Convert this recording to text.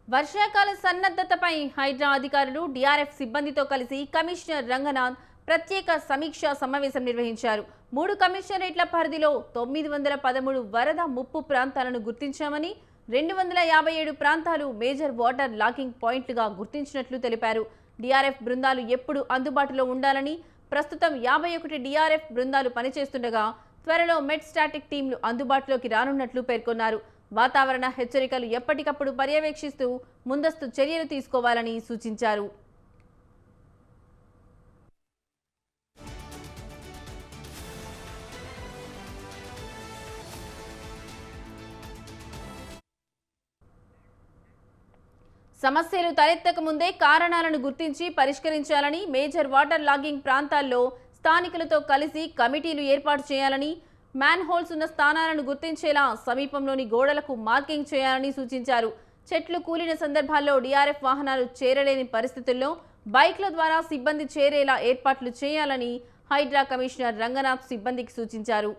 వర్షాకాల సన్నద్ధతపై హైడ్రా అధికారులు డిఆర్ఎఫ్ సిబ్బందితో కలిసి కమిషనర్ రంగనాథ్ ప్రత్యేక సమీక్షా సమావేశం నిర్వహించారు. 3 కమిషనరేట్ల పరిధిలో 913 వరద ముప్పు ప్రాంతాలను గుర్తించామని, 257 ప్రాంతాలు మేజర్ వాటర్ లాకింగ్ పాయింట్లుగా గుర్తించినట్లు తెలిపారు. డిఆర్ఎఫ్ బృందాలు ఎప్పుడు అందుబాటులో ఉండాలని, ప్రస్తుతం 51 డిఆర్ఎఫ్ బృందాలు పనిచేస్తుండగా త్వరలో మెట్ స్టాటిక్ టీంలు అందుబాటులోకి రానున్నట్లు పేర్కొన్నారు. వాతావరణ హెచ్చరికలు ఎప్పటికప్పుడు పర్యవేక్షిస్తూ ముందస్తు చర్యలు తీసుకోవాలని సూచించారు. సమస్యలు తలెత్తక ముందే కారణాలను గుర్తించి పరిష్కరించాలని, మేజర్ వాటర్ లాగింగ్ ప్రాంతాల్లో స్థానికులతో కలిసి కమిటీలు ఏర్పాటు చేయాలని, మ్యాన్ హోల్స్ ఉన్న స్థానాలను గుర్తించేలా సమీపంలోని గోడలకు మార్కింగ్ చేయాలని సూచించారు. చెట్లు కూలిన సందర్భాల్లో డిఆర్ఎఫ్ వాహనాలు చేరలేని పరిస్థితుల్లో బైక్ల ద్వారా సిబ్బంది చేరేలా ఏర్పాట్లు చేయాలని హైడ్రా కమిషనర్ రంగనాథ్ సిబ్బందికి సూచించారు.